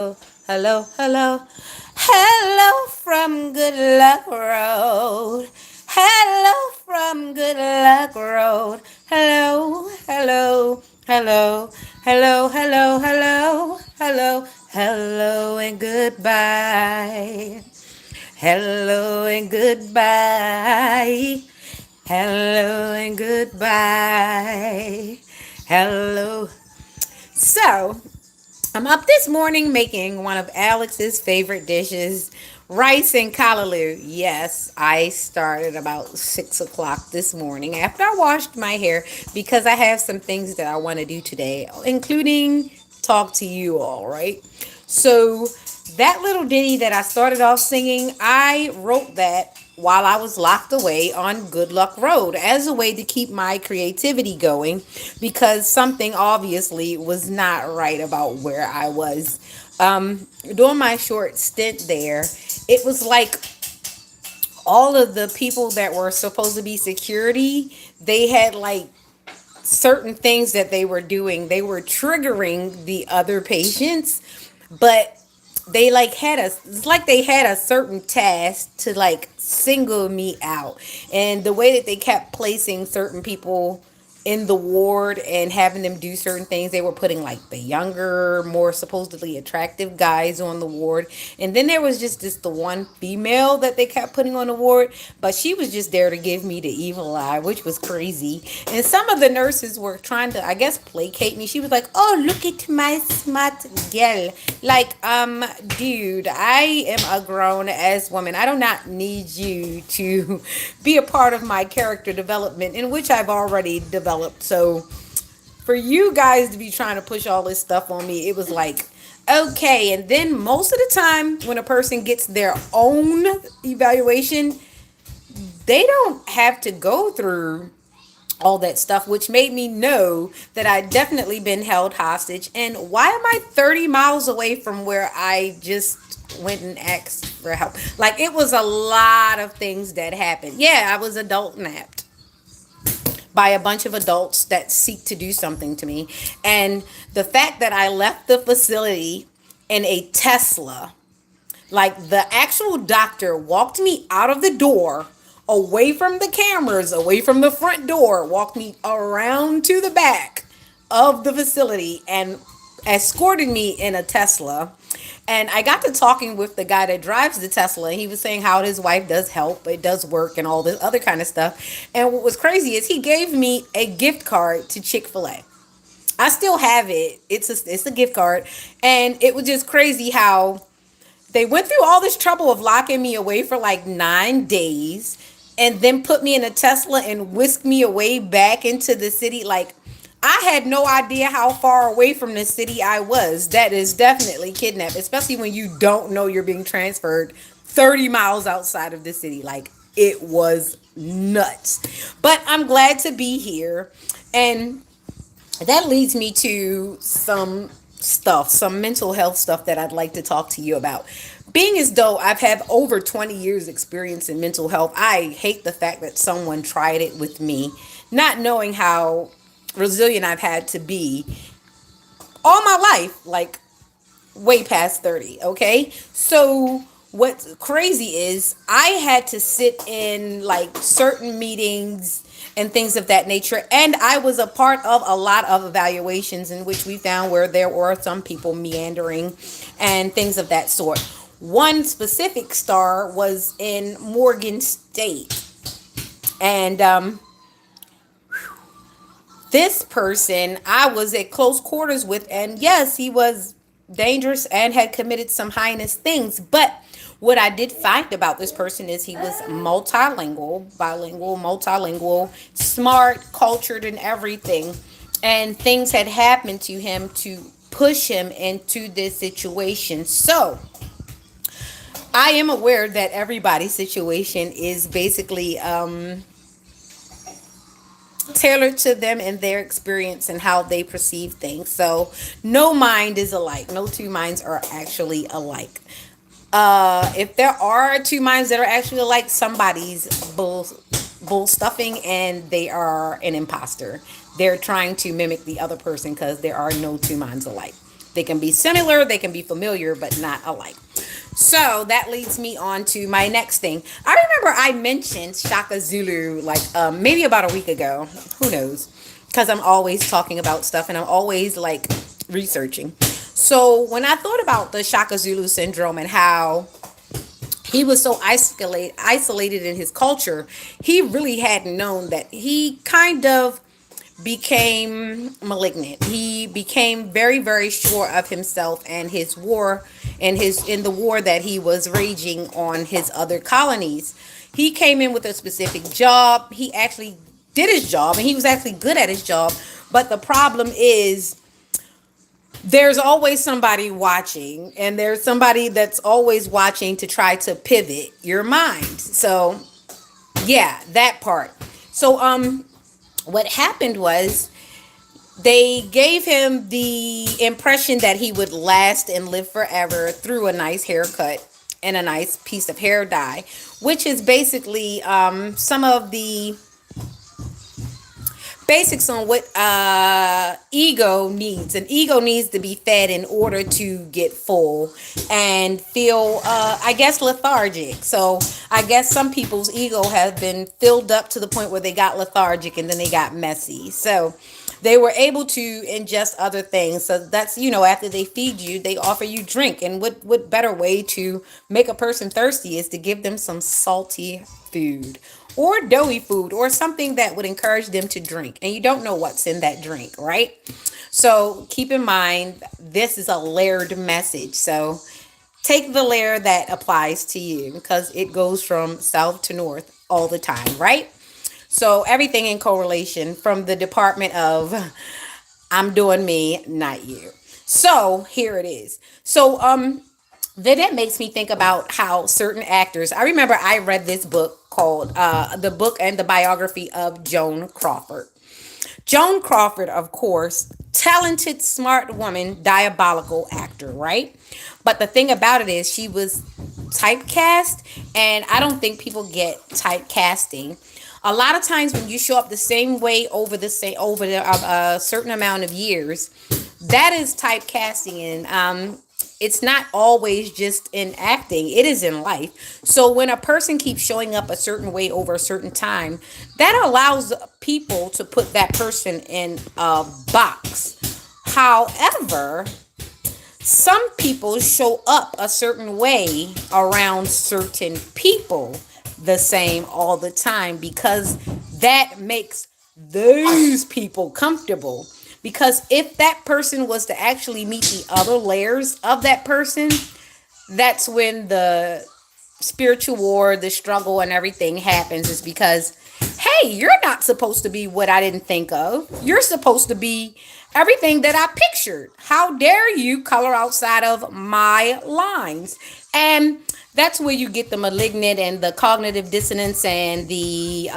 Hello, hello, hello from Good Luck Road. Hello from Good Luck Road. Hello, hello, hello, hello, hello, hello, hello, hello, and goodbye. Hello and goodbye. Hello and goodbye. Hello. So, I'm up this morning making one of Alex's favorite dishes, rice and callaloo. Yes, I started about 6 o'clock this morning after I washed my hair because I have some things that I want to do today, including talk to you all, right? So, that little ditty that I started off singing, I wrote that while I was locked away on Good Luck Road as a way to keep my creativity going because something obviously was not right about where I was. During my short stint there, it was like all of the people that were supposed to be security, they had like certain things that they were doing. They were triggering the other patients, but they like had a it's like they had a certain task to like single me out, and the way that they kept placing certain people in the ward and having them do certain things, they were putting like the younger, more supposedly attractive guys on the ward, and then there was just this the one female that they kept putting on the ward, but she was just there to give me the evil eye, which was crazy. And some of the nurses were trying to, I guess, placate me. She was like, "Oh, look at my smart girl." Like, dude, I am a grown ass woman. I do not need you to be a part of my character development, in which I've already developed. So, for you guys to be trying to push all this stuff on me, it was like, okay. And then most of the time, when a person gets their own evaluation, they don't have to go through all that stuff, which made me know that I'd definitely been held hostage. And why am I 30 miles away from where I just went and asked for help? Like, it was a lot of things that happened. Yeah, I was adult napped by a bunch of adults that seek to do something to me. And the fact that I left the facility in a Tesla, like the actual doctor walked me out of the door, away from the cameras, away from the front door, walked me around to the back of the facility and escorted me in a Tesla. And I got to talking with the guy that drives the Tesla. And he was saying how his wife does help, it does work, and all this other kind of stuff. And what was crazy is he gave me a gift card to Chick-fil-A. I still have it. It's a gift card, and it was just crazy how they went through all this trouble of locking me away for like 9 days and then put me in a Tesla and whisked me away back into the city. Like, I had no idea how far away from the city I was. That is definitely kidnapped, especially when you don't know you're being transferred 30 miles outside of the city. Like, it was nuts. But I'm glad to be here. And that leads me to some mental health stuff that I'd like to talk to you about. Being as though I've had over 20 years experience in mental health, I hate the fact that someone tried it with me, not knowing how resilient I've had to be all my life, like way past 30, okay? So what's crazy is I had to sit in like certain meetings and things of that nature, and I was a part of a lot of evaluations in which we found where there were some people meandering and things of that sort. One specific star was in Morgan State, and this person I was at close quarters with, and yes, he was dangerous and had committed some heinous things. But what I did find about this person is he was multilingual, bilingual, multilingual, smart, cultured, and everything. And things had happened to him to push him into this situation. So I am aware that everybody's situation is basically tailored to them and their experience and how they perceive things. So no mind is alike. No two minds are actually alike. If there are two minds that are actually alike, somebody's bull stuffing and they are an imposter. They're trying to mimic the other person because there are no two minds alike. They can be similar, they can be familiar, but not alike. So that leads me on to my next thing. I remember I mentioned Shaka Zulu like maybe about a week ago. Who knows? Because I'm always talking about stuff and I'm always like researching. So when I thought about the Shaka Zulu syndrome and how he was so isolated in his culture, he really hadn't known that he kind of became malignant. He became very, very sure of himself and his war and his in the war that he was raging on his other colonies. He came in with a specific job. He actually did his job and he was actually good at his job. But the problem is there's always somebody watching, and there's somebody that's always watching to try to pivot your mind. So yeah, that part. So what happened was they gave him the impression that he would last and live forever through a nice haircut and a nice piece of hair dye, which is basically some of the basics on what ego needs. An ego needs to be fed in order to get full and feel, I guess, lethargic. So I guess some people's ego has been filled up to the point where they got lethargic and then they got messy. So they were able to ingest other things. So that's, after they feed you, they offer you drink. And what better way to make a person thirsty is to give them some salty food or doughy food or something that would encourage them to drink. And you don't know what's in that drink, right? So keep in mind, this is a layered message. So take the layer that applies to you because it goes from south to north all the time, right? So everything in correlation from the department of I'm doing me, not you. So here it is. So then that makes me think about how certain actors. I remember I read this book called The Book and the Biography of Joan Crawford. Joan Crawford, of course, talented, smart woman, diabolical actor, right? But the thing about it is she was typecast, and I don't think people get typecasting. A lot of times when you show up the same way over a certain amount of years, that is typecasting, and it's not always just in acting, it is in life. So when a person keeps showing up a certain way over a certain time, that allows people to put that person in a box. However, some people show up a certain way around certain people the same all the time because that makes those people comfortable. Because if that person was to actually meet the other layers of that person, that's when the spiritual war, the struggle, and everything happens. Is because, hey, you're not supposed to be what I didn't think of. You're supposed to be everything that I pictured. How dare you color outside of my lines? And that's where you get the malignant and the cognitive dissonance and the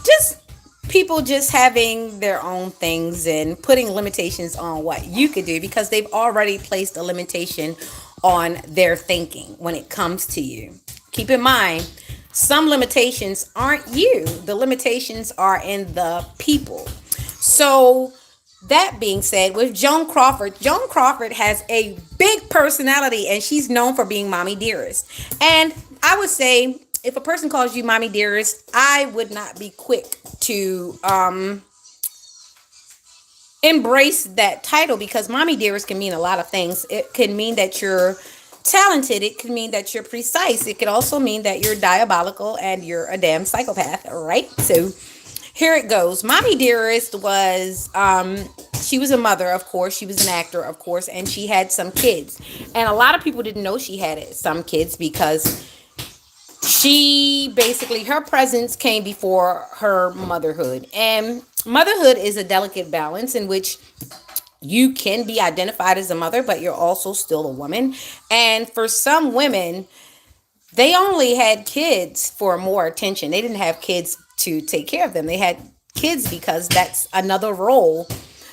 just people just having their own things and putting limitations on what you could do because they've already placed a limitation on their thinking when it comes to you. Keep in mind, some limitations aren't you. The limitations are in the people. So that being said, with Joan Crawford has a big personality and she's known for being mommy dearest. And I would say if a person calls you mommy dearest, I would not be quick to embrace that title because mommy dearest can mean a lot of things. It can mean that you're talented. It can mean that you're precise. It could also mean that you're diabolical and you're a damn psychopath, right? So here it goes. Mommy Dearest was, she was a mother, of course. She was an actor, of course, and she had some kids. And a lot of people didn't know she had some kids because she basically, her presence came before her motherhood. And motherhood is a delicate balance in which you can be identified as a mother, but you're also still a woman. And for some women, they only had kids for more attention. They didn't have kids to take care of them. They had kids because that's another role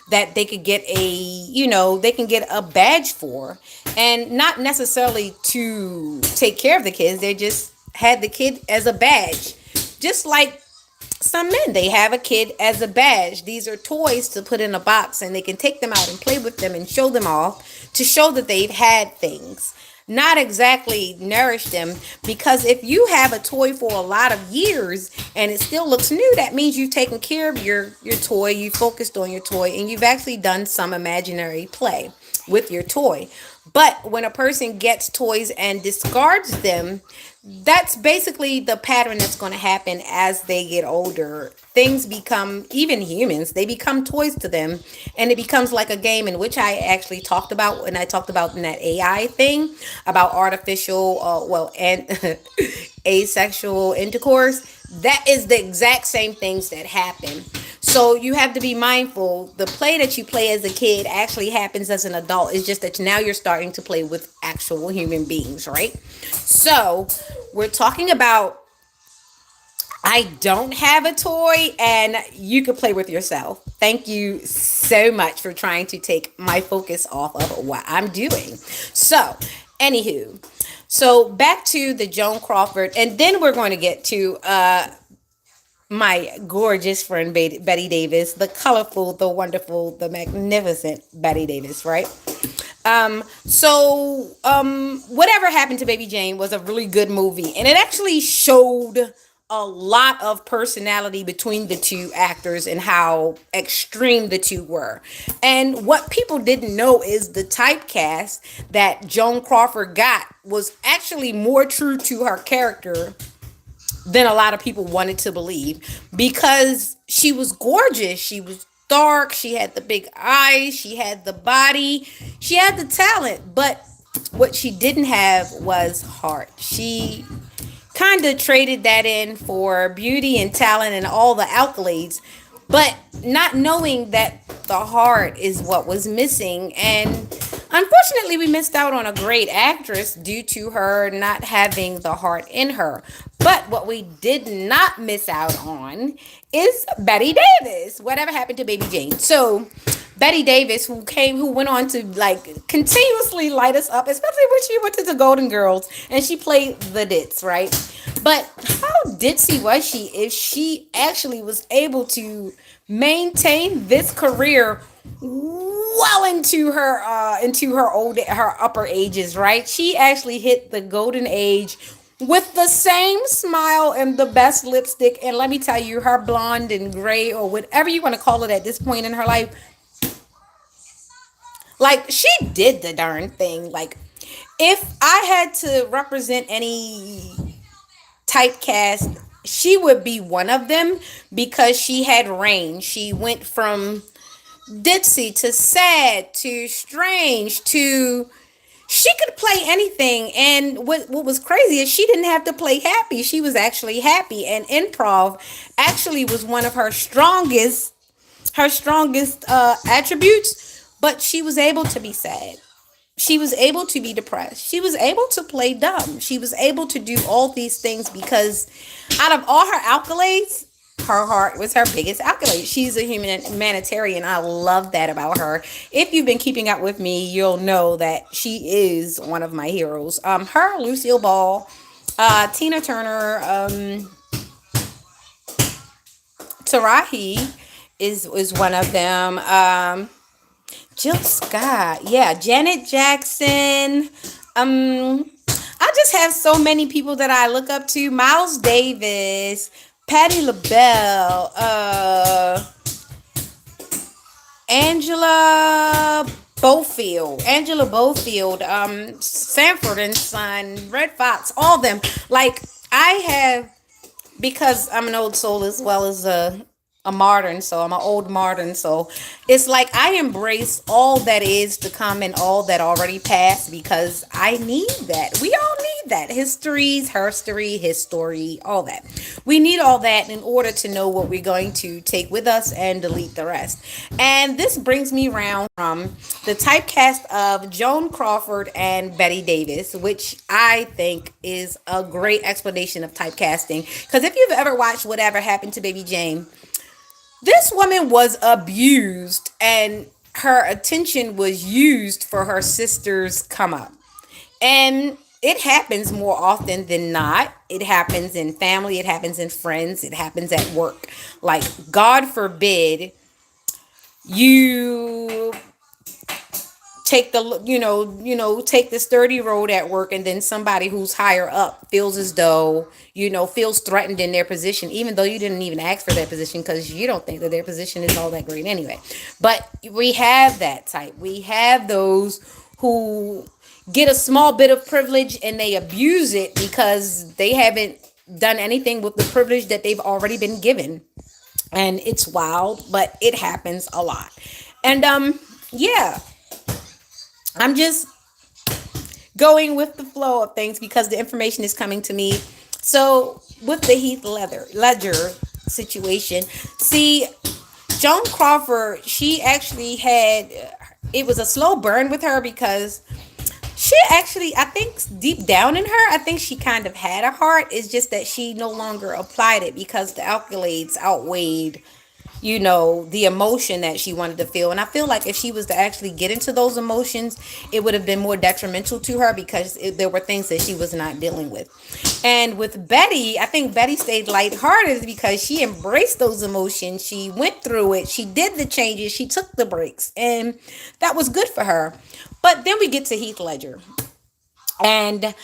that they could get they can get a badge for, and not necessarily to take care of the kids. They just had the kid as a badge. Just like some men, they have a kid as a badge. These are toys to put in a box, and they can take them out and play with them and show them off to show that they've had things, not exactly nourish them. Because if you have a toy for a lot of years and it still looks new, that means you've taken care of your toy, you focused on your toy, and you've actually done some imaginary play with your toy. But when a person gets toys and discards them, that's basically the pattern that's going to happen as they get older. Things become, even humans, they become toys to them, and it becomes like a game, in which I actually talked about when I talked about in that AI thing about artificial, and asexual intercourse. That is the exact same things that happen. So you have to be mindful. The play that you play as a kid actually happens as an adult. It's just that now you're starting to play with actual human beings, right? So we're talking about I don't have a toy and you can play with yourself. Thank you so much for trying to take my focus off of what I'm doing. So, anywho, so back to the Joan Crawford, and then we're going to get to my gorgeous friend Betty Davis, the colorful, the wonderful, the magnificent Betty Davis, right? Whatever Happened to Baby Jane was a really good movie, and it actually showed a lot of personality between the two actors and how extreme the two were. And what people didn't know is the typecast that Joan Crawford got was actually more true to her character than a lot of people wanted to believe, because she was gorgeous. She was dark. She had the big eyes. She had the body. She had the talent. But what she didn't have was heart. She kind of traded that in for beauty and talent and all the accolades, but not knowing that the heart is what was missing. And unfortunately, we missed out on a great actress due to her not having the heart in her. But what we did not miss out on is Betty Davis. Whatever happened to Baby Jane? So Betty Davis, who went on to like continuously light us up, especially when she went to the Golden Girls and she played the ditz, right? But how ditzy was she if she actually was able to maintain this career well into her upper ages, right? She actually hit the golden age with the same smile and the best lipstick. And let me tell you, her blonde and gray, or whatever you want to call it at this point in her life, like she did the darn thing. Like if I had to represent any typecast, she would be one of them, because she had range. She went from ditzy to sad to strange to she could play anything. And what was crazy is she didn't have to play happy. She was actually happy. And improv actually was one of her strongest attributes. But she was able to be sad. She was able to be depressed. She was able to play dumb. She was able to do all these things because out of all her accolades, her heart was her biggest accolade. She's a humanitarian. I love that about her. If you've been keeping up with me, you'll know that she is one of my heroes. Her, Lucille Ball, Tina Turner, Tarahi is one of them. Jill Scott, yeah, Janet Jackson. I just have so many people that I look up to. Miles Davis, Patti LaBelle, Angela Bofield, Sanford and Son, Red Fox, all of them. Like I have, because I'm an old soul as well as a modern soul. I'm an old modern soul. It's like I embrace all that is to come and all that already passed, because I need that. We all need that. History, all that. We need all that in order to know what we're going to take with us and delete the rest. And this brings me around from the typecast of Joan Crawford and Betty Davis, which I think is a great explanation of typecasting. Because if you've ever watched Whatever Happened to Baby Jane, this woman was abused and her attention was used for her sister's come up. And it happens more often than not. It happens in family, it happens in friends, it happens at work. Like, God forbid you take the take the sturdy road at work, and then somebody who's higher up feels as though, feels threatened in their position, even though you didn't even ask for their position, because you don't think that their position is all that great anyway. But we have that type. We have those who get a small bit of privilege and they abuse it because they haven't done anything with the privilege that they've already been given. And it's wild, but it happens a lot. And yeah, I'm just going with the flow of things because the information is coming to me. So with the Ledger situation, see, Joan Crawford, she actually had, it was a slow burn with her because she actually, I think deep down in her, I think she kind of had a heart. It's just that she no longer applied it because the accolades outweighed, the emotion that she wanted to feel. And I feel like if she was to actually get into those emotions, it would have been more detrimental to her because there were things that she was not dealing with. And with Betty, I think Betty stayed lighthearted because she embraced those emotions. She went through it. She did the changes. She took the breaks. And that was good for her. But then we get to Heath Ledger. And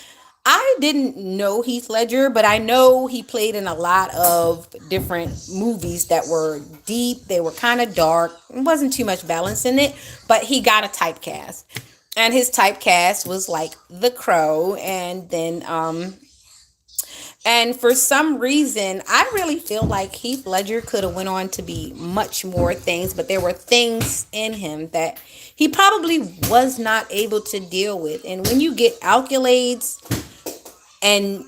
I didn't know Heath Ledger, but I know he played in a lot of different movies that were deep. They were kind of dark. It wasn't too much balance in it, but he got a typecast. And his typecast was like The Crow, and for some reason, I really feel like Heath Ledger could have went on to be much more things, but there were things in him that he probably was not able to deal with. And when you get accolades, and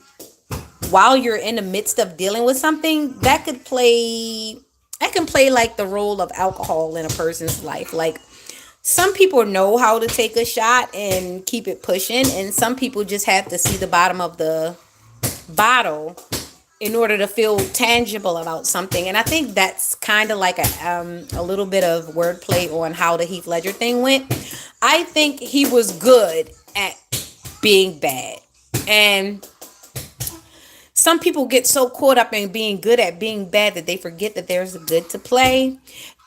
while you're in the midst of dealing with something, that can play like the role of alcohol in a person's life. Like, some people know how to take a shot and keep it pushing, and some people just have to see the bottom of the bottle in order to feel tangible about something. And I think that's kind of like a little bit of wordplay on how the Heath Ledger thing went. I think he was good at being bad, and some people get so caught up in being good at being bad that they forget that there's a good to play.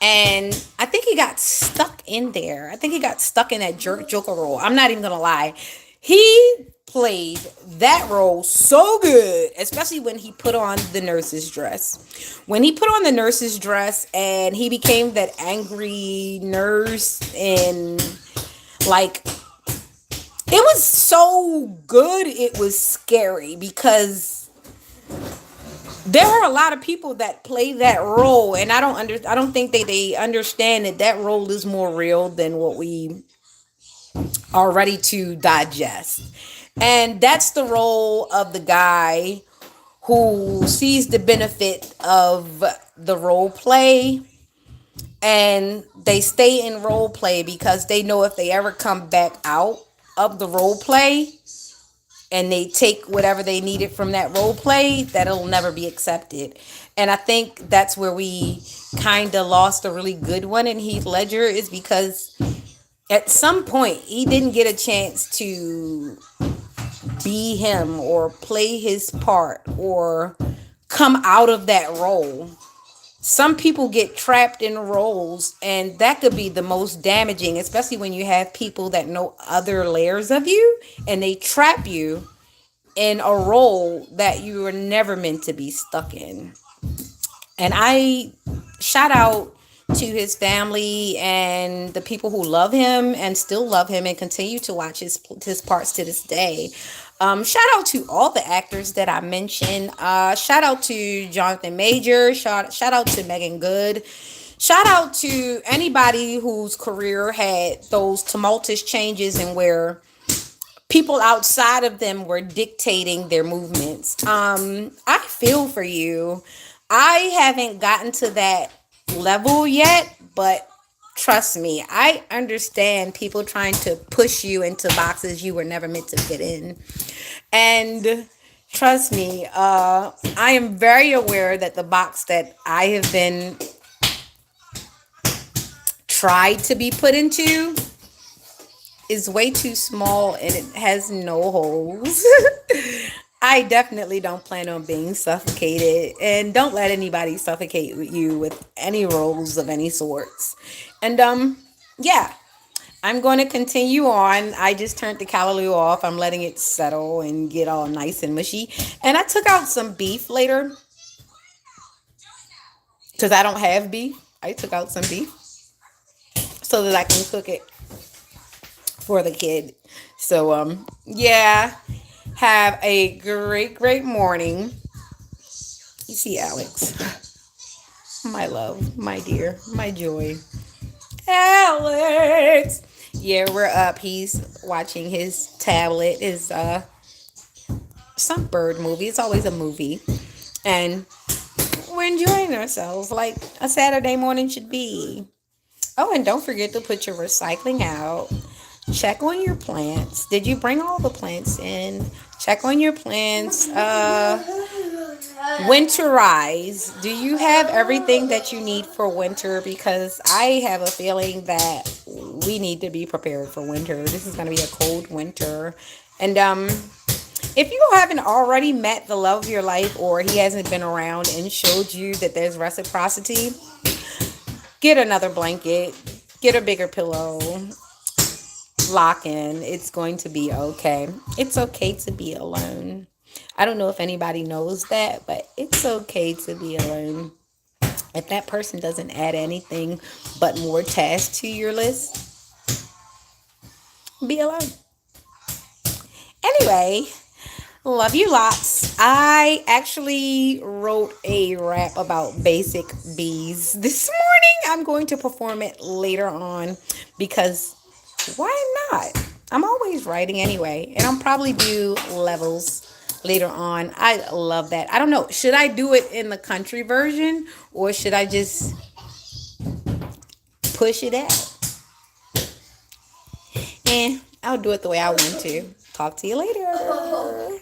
And I think he got stuck in there. I think he got stuck in that joker role. I'm not even gonna lie. He played that role so good, especially when he put on the nurse's dress. When he put on the nurse's dress and he became that angry nurse, and like, it was so good, it was scary because there are a lot of people that play that role, and I don't think they understand that that role is more real than what we are ready to digest. And that's the role of the guy who sees the benefit of the role play, and they stay in role play because they know if they ever come back out of the role play and they take whatever they needed from that role play, that it'll never be accepted. And I think that's where we kind of lost a really good one in Heath Ledger, is because at some point he didn't get a chance to be him or play his part or come out of that role. Some people get trapped in roles, and that could be the most damaging, especially when you have people that know other layers of you and they trap you in a role that you were never meant to be stuck in. And I shout out to his family and the people who love him and still love him and continue to watch his parts to this day. Shout out to all the actors that I mentioned. Shout out to Jonathan Major. Shout out to Megan Good. Shout out to anybody whose career had those tumultuous changes and where people outside of them were dictating their movements. I feel for you. I haven't gotten to that level yet, but trust me, I understand people trying to push you into boxes you were never meant to fit in. And trust me, I am very aware that the box that I have been tried to be put into is way too small and it has no holes. I definitely don't plan on being suffocated, and don't let anybody suffocate you with any rolls of any sorts. And yeah, I'm going to continue on. I just turned the callaloo off. I'm letting it settle and get all nice and mushy. And I took out some beef later because I don't have beef. I took out some beef so that I can cook it for the kid. So yeah, have a great morning. You see Alex, my love, my dear, my joy. Alex. Yeah, we're up. He's watching his tablet, his some bird movie. It's always a movie. And we're enjoying ourselves like a Saturday morning should be. Oh, and don't forget to put your recycling out. Check on your plants. Did you bring all the plants in? Check on your plants. Winterize. Do you have everything that you need for winter? Because I have a feeling that we need to be prepared for winter. This is going to be a cold winter. And if you haven't already met the love of your life, or he hasn't been around and showed you that there's reciprocity, get another blanket, get a bigger pillow, lock in. It's going to be okay. It's okay to be alone. I don't know if anybody knows that, but it's okay to be alone. If that person doesn't add anything but more tasks to your list, be alone. Anyway, love you lots. I actually wrote a rap about basic bees this morning. I'm going to perform it later on because why not? I'm always writing anyway, and I'll probably do levels later on. I love that. I don't know. Should I do it in the country version or should I just push it out? And I'll do it the way I want to. Talk to you later.